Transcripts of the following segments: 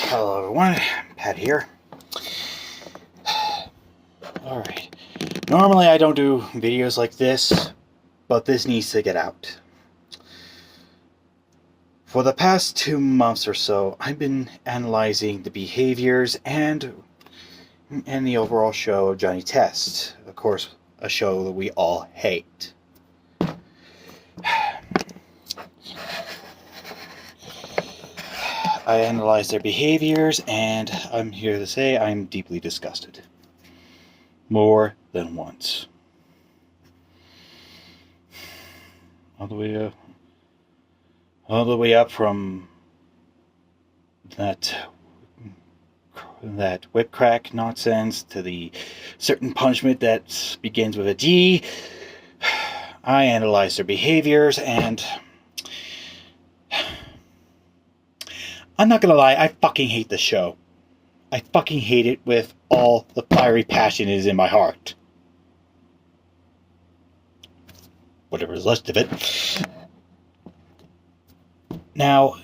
Hello everyone, Pat here. Alright, normally I don't do videos like this, but this needs to get out. For the past 2 months or so, I've been analyzing the behaviors and the overall show of Johnny Test. Of course, a show that we all hate. I analyzed their behaviors, and I'm here to say I'm deeply disgusted. More than once. All the way up from that whip crack nonsense to the certain punishment that begins with a D. I analyzed their behaviors, and I'm not gonna lie, I fucking hate the show. I fucking hate it with all the fiery passion is in my heart. Whatever is left of it. Now,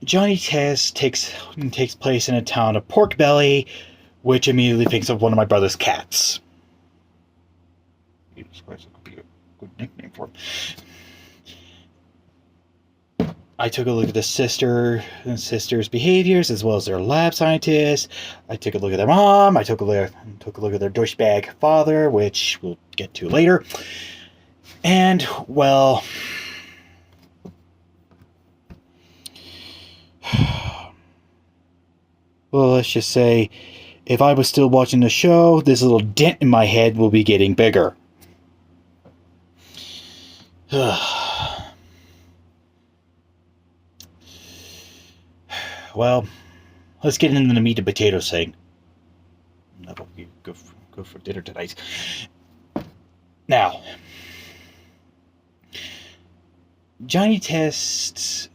Johnny Test takes place in a town of Pork Belly, which immediately thinks of one of my brother's cats. Jesus Christ, that could be a good nickname for him. I took a look at the sisters' behaviors as well as their lab scientists. I took a look at their mom. I took a look at their douchebag father, which we'll get to later. And, well, let's just say, if I was still watching the show, this little dent in my head will be getting bigger. Well, let's get into the meat and potatoes thing. That'll be good for dinner tonight. Now, Johnny Test,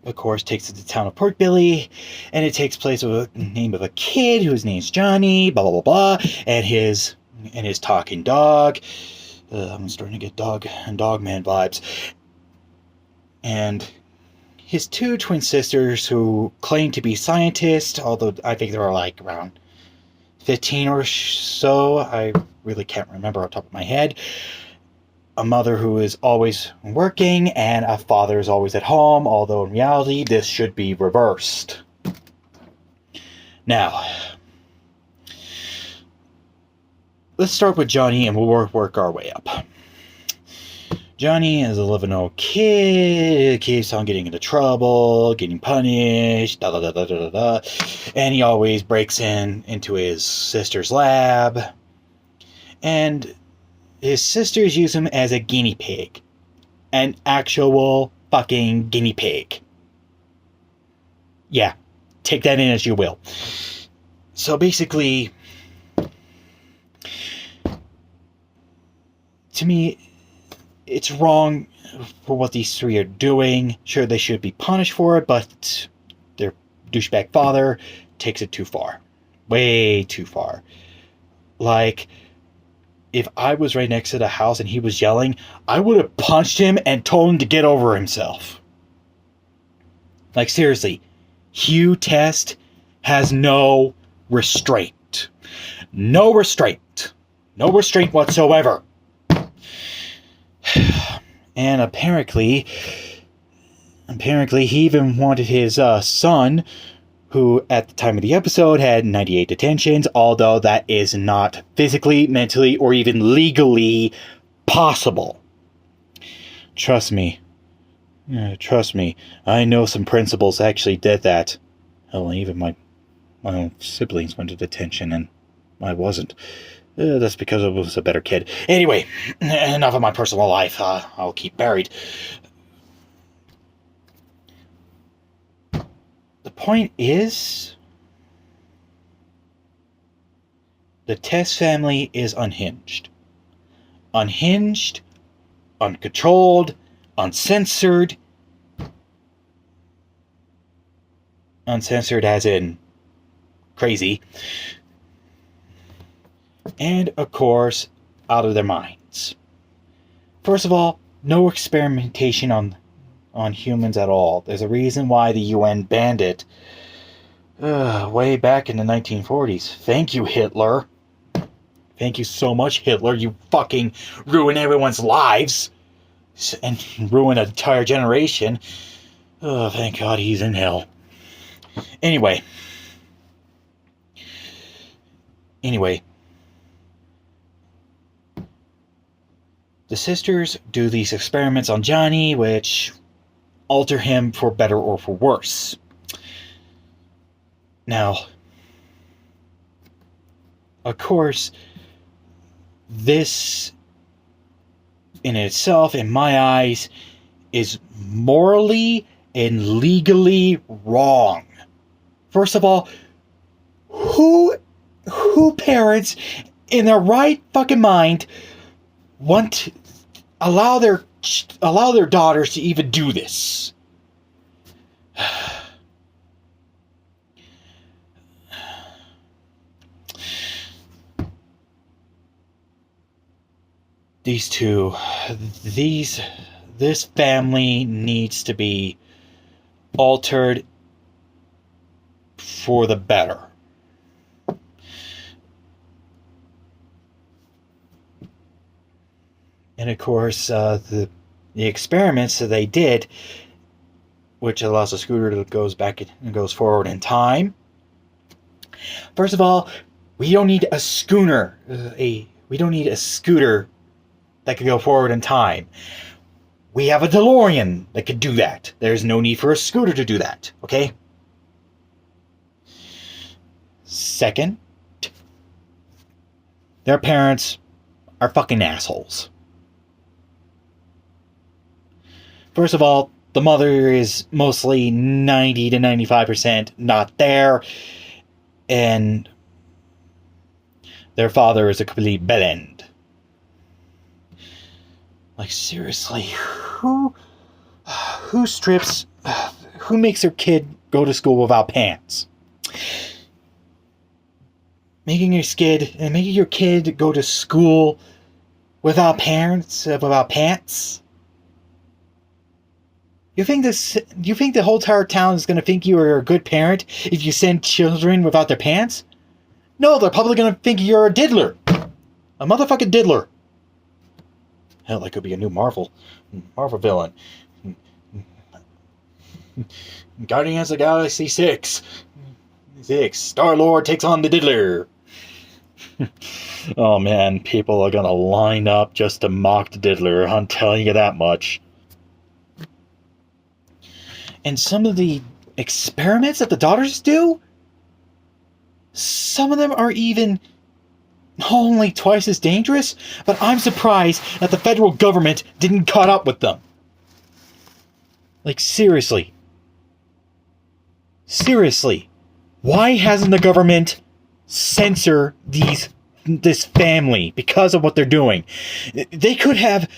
of course, takes it to the town of Pork Belly, and it takes place with the name of a kid whose name's Johnny, blah, blah, blah, blah, and his talking dog. I'm starting to get dog man vibes. And his 2 twin sisters who claim to be scientists, although I think they're like around 15 or so. I really can't remember off the top of my head. A mother who is always working, and a father is always at home, although in reality this should be reversed. Now, let's start with Johnny and we'll work our way up. Johnny is a 11-year-old kid, keeps on getting into trouble, getting punished, and he always breaks into his sister's lab, and his sisters use him as a guinea pig. An actual fucking guinea pig. Yeah, take that in as you will. So basically, to me, it's wrong for what these 3 are doing. Sure, they should be punished for it, but their douchebag father takes it too far. Way too far. Like, if I was right next to the house and he was yelling, I would have punched him and told him to get over himself. Like, seriously, Hugh Test has no restraint. No restraint. No restraint whatsoever. And apparently he even wanted his son, who at the time of the episode had 98 detentions, although that is not physically, mentally, or even legally possible. Trust me. I know some principals actually did that. Hell, even my own siblings went to detention and I wasn't. That's because I was a better kid. Anyway, enough of my personal life. I'll keep buried. The point is, the Test family is unhinged. Unhinged, uncontrolled, uncensored. Uncensored as in crazy. And, of course, out of their minds. First of all, no experimentation on on humans at all. There's a reason why the UN banned it way back in the 1940s. Thank you, Hitler. Thank you so much, Hitler. You fucking ruin everyone's lives and ruin an entire generation. Oh, thank God he's in hell. Anyway. The sisters do these experiments on Johnny, which alter him for better or for worse. Now, of course, this in itself, in my eyes, is morally and legally wrong. First of all, who parents in their right fucking mind want to allow their daughters to even do this? This family needs to be altered for the better. And of course, the experiments that they did, which allows the scooter to goes forward in time. First of all, we don't need a schooner. We don't need a scooter that could go forward in time. We have a DeLorean that could do that. There's no need for a scooter to do that, okay? Second, their parents are fucking assholes. First of all, the mother is mostly 90 to 95% not there, and their father is a complete bellend. Like, seriously, who makes their kid go to school without pants? Making your kid go to school without pants? You think the whole entire town is going to think you are a good parent if you send children without their pants? No, they're probably going to think you're a diddler. A motherfucking diddler. Hell, that could be a new Marvel villain. Guardians of the Galaxy 6. Star-Lord takes on the diddler. Oh man, people are going to line up just to mock the diddler. I'm telling you that much. And some of the experiments that the daughters do, some of them are even not only twice as dangerous, but I'm surprised that the federal government didn't caught up with them. Like, seriously. Seriously. Why hasn't the government censored this family because of what they're doing? They could have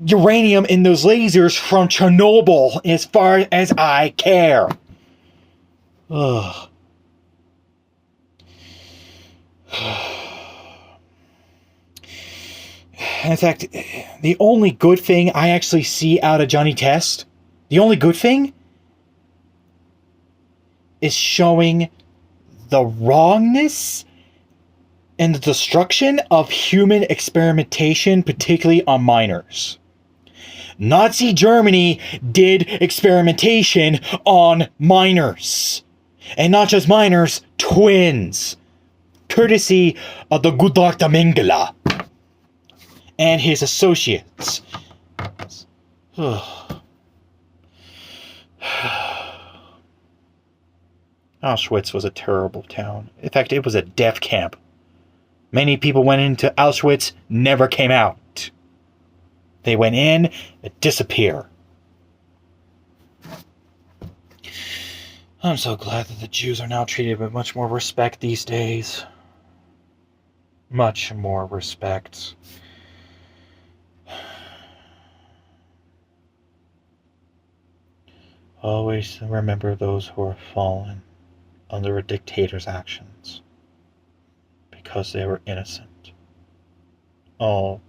uranium in those lasers from Chernobyl as far as I care. Ugh. In fact, the only good thing I actually see out of Johnny Test, the only good thing, is showing the wrongness and the destruction of human experimentation, particularly on minors. Nazi Germany did experimentation on minors. And not just minors, twins. Courtesy of the good Dr. Mengele and his associates. Auschwitz was a terrible town. In fact, it was a death camp. Many people went into Auschwitz, never came out. They went in and disappear. I'm so glad that the Jews are now treated with much more respect these days. Much more respect. Always remember those who are fallen under a dictator's actions, because they were innocent. All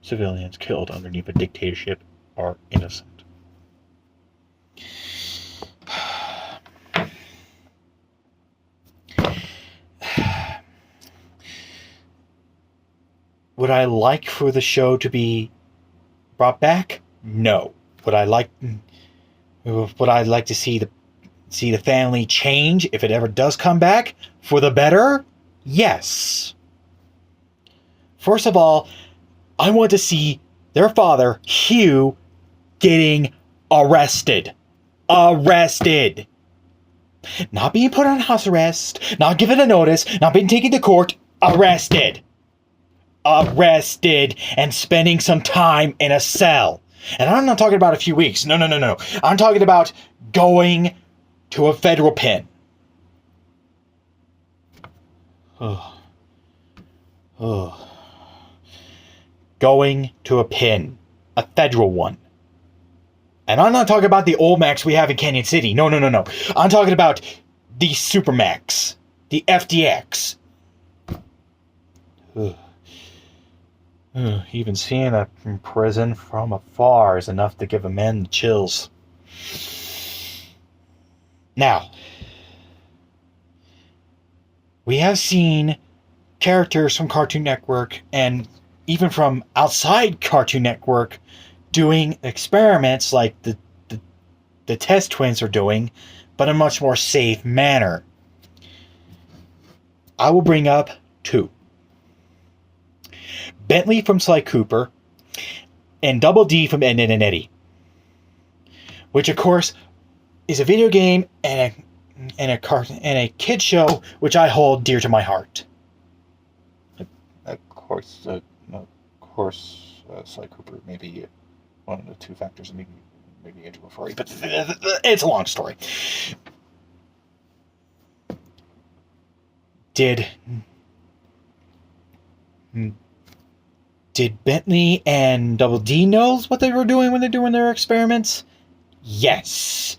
civilians killed underneath a dictatorship are innocent. Would I like for the show to be brought back? No. Would I like to see the family change if it ever does come back for the better? Yes. First of all, I want to see their father, Hugh, getting arrested. Arrested. Not being put on house arrest, not given a notice, not being taken to court. Arrested. Arrested and spending some time in a cell. And I'm not talking about a few weeks. No. I'm talking about going to a federal pen. Going to a pen. A federal one. And I'm not talking about the old Max we have in Canyon City. No. I'm talking about the Supermax. The FDX. Even seeing a prison from afar is enough to give a man the chills. Now, we have seen characters from Cartoon Network and even from outside Cartoon Network doing experiments like the Test Twins are doing, but in a much more safe manner. I will bring up two. Bentley from Sly Cooper, and Double D from Ed, Edd n Eddy. Which, of course, is a video game and a kid show which I hold dear to my heart. Of course, Sly Cooper may be one of the two factors, maybe into a furry, but it's a long story. Did Bentley and Double D know what they were doing when they're doing their experiments? Yes.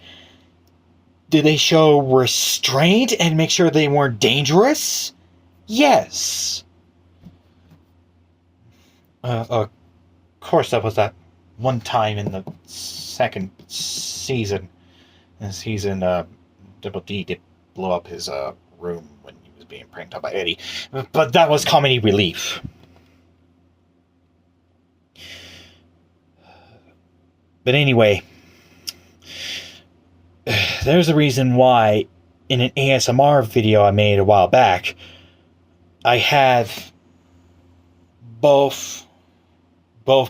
Did they show restraint and make sure they weren't dangerous? Yes. Of course, that was that one time in the second season. Double D did blow up his room when he was being pranked out by Eddie. But that was comedy relief. But anyway, there's a reason why in an ASMR video I made a while back, I had both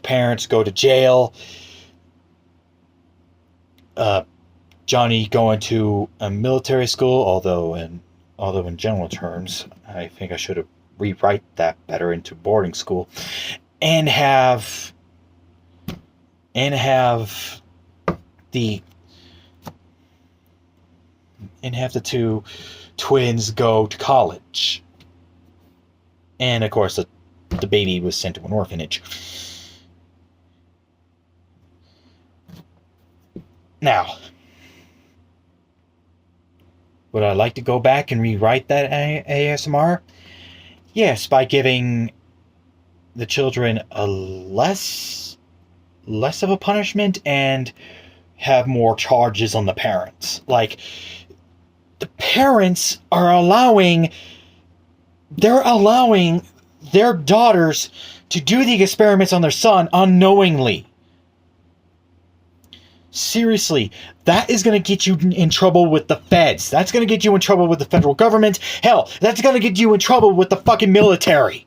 parents go to jail. Johnny going to a military school, although in general terms, I think I should rewrite that better into boarding school, and have the two twins go to college. And of course the baby was sent to an orphanage. Now, would I like to go back and rewrite that ASMR? Yes, by giving the children a less of a punishment and have more charges on the parents. Like, the parents are allowing their daughters to do the experiments on their son unknowingly. Seriously, that is going to get you in trouble with the feds. That's going to get you in trouble with the federal government. Hell, that's going to get you in trouble with the fucking military.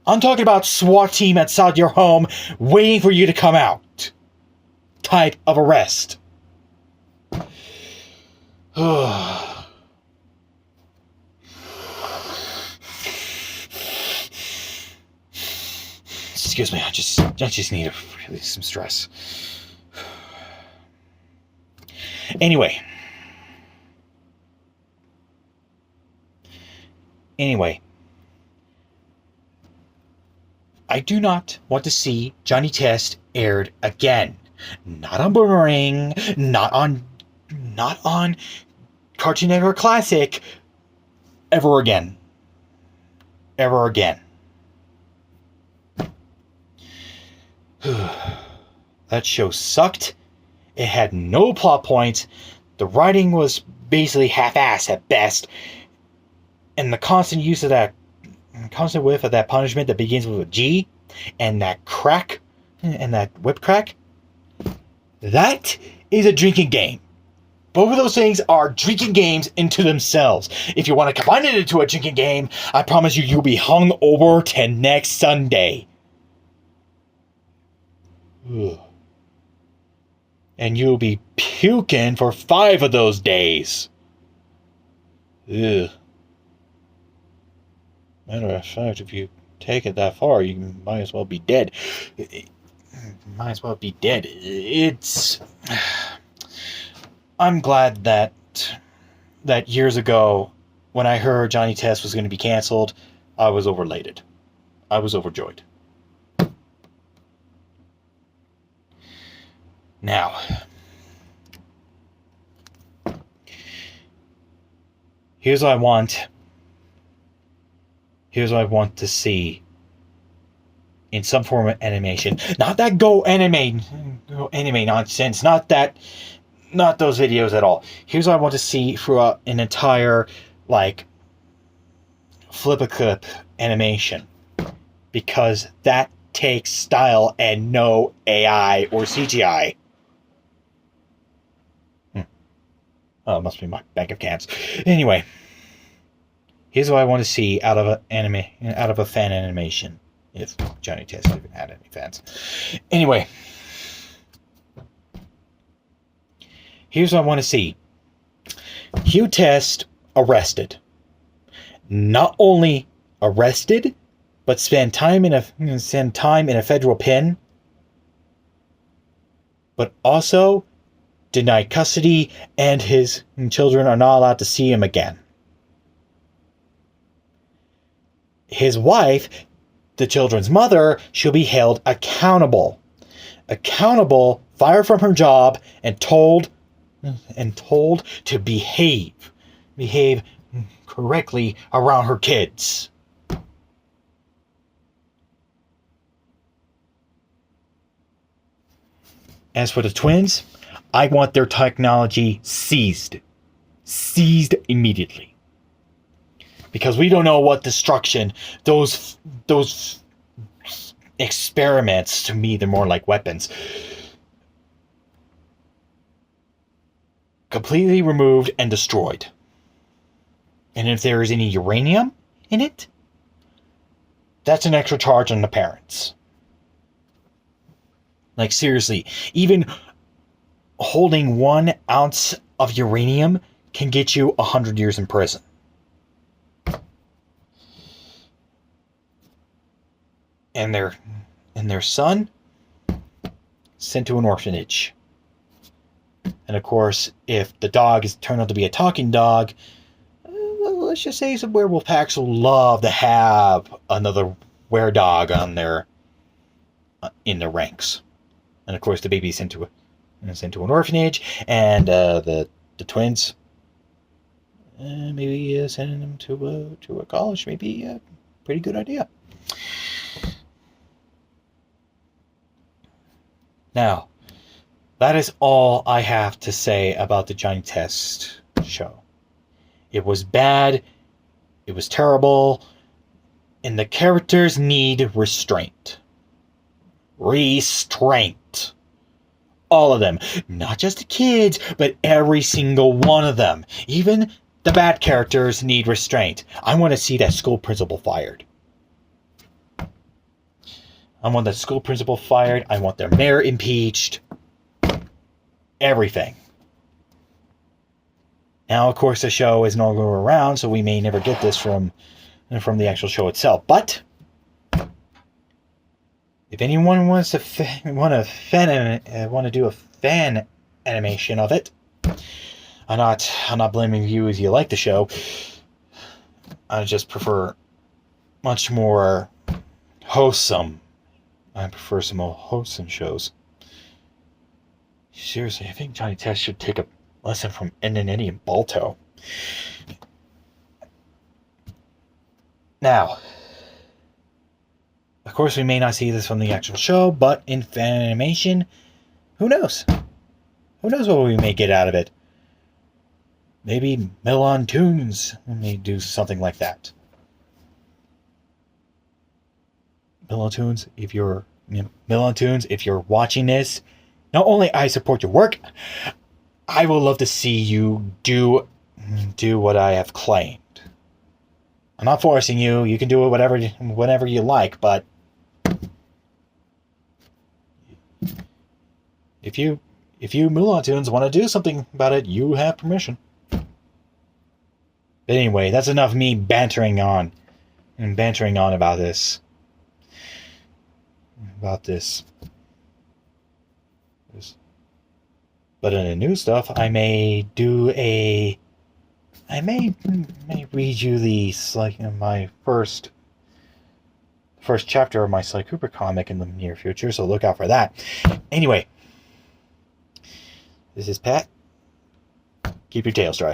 I'm talking about SWAT team outside your home waiting for you to come out. Type of arrest. Excuse me, I just need to release some stress. Anyway, I do not want to see Johnny Test aired again. Not on Boomerang, not on Cartoon Network Classic, ever again. Ever again. That show sucked, It had no plot points. The writing was basically half-assed at best. And the constant whiff of that punishment that begins with a G, and that crack, and that whip crack, that is a drinking game. Both of those things are drinking games into themselves. If you want to combine it into a drinking game, I promise you, you'll be hung over to next Sunday. Ugh. And you'll be puking for 5 of those days. Ugh. Matter of fact, if you take it that far, you might as well be dead. Might as well be dead. I'm glad that years ago, when I heard Johnny Test was going to be canceled, I was overlated. I was overjoyed. Now, here's what I want. Here's what I want to see in some form of animation. Not that go anime nonsense. Not those videos at all. Here's what I want to see for an entire, flip-a-clip animation. Because that takes style and no AI or CGI. Oh, it must be my bank of cans. Anyway, here's what I want to see out of a fan animation. If Johnny Test even had any fans. Anyway, here's what I want to see. Hugh Test arrested. Not only arrested, but spend time in a federal pen, but also denied custody, and his children are not allowed to see him again. His wife, the children's mother, she'll be held accountable. Fired from her job, and told to behave correctly around her kids. As for the twins, I want their technology seized immediately. Because we don't know what destruction those experiments, to me they're more like weapons, completely removed and destroyed. And if there is any uranium in it, that's an extra charge on the parents. Seriously, even holding 1 ounce of uranium can get you 100 years in prison. And their son sent to an orphanage. And of course, if the dog is turned out to be a talking dog, let's just say some werewolf packs will love to have another were-dog in their ranks. And of course, the baby is sent to an orphanage, and the twins, maybe sending them to a college may be a pretty good idea. Now, that is all I have to say about the Johnny Test show. It was bad, it was terrible, and the characters need restraint. Restraint. All of them. Not just the kids, but every single one of them. Even the bad characters need restraint. I want to see that school principal fired. I want that school principal fired. I want their mayor impeached. Everything. Now, of course, the show is no longer around, so we may never get this from the actual show itself. But if anyone wants to want to do a fan animation of it, I'm not blaming you if you like the show. I just prefer much more wholesome. I prefer some more wholesome shows. Seriously, I think Johnny Test should take a lesson from Ed and Eddie and Balto. Now, of course, we may not see this from the actual show, but in fan animation, who knows? Who knows what we may get out of it? Maybe Melon Tunes may do something like that. Melon Tunes, if you're watching this, not only I support your work, I would love to see you do what I have claimed. I'm not forcing you. You can do it whenever you like, but if you Mulan Tunes want to do something about it, you have permission. But anyway, that's enough of me bantering on about this. But in the new stuff, I may read you my first chapter of my Sly Cooper comic in the near future, so look out for that. Anyway, this is Pat. Keep your tails dry.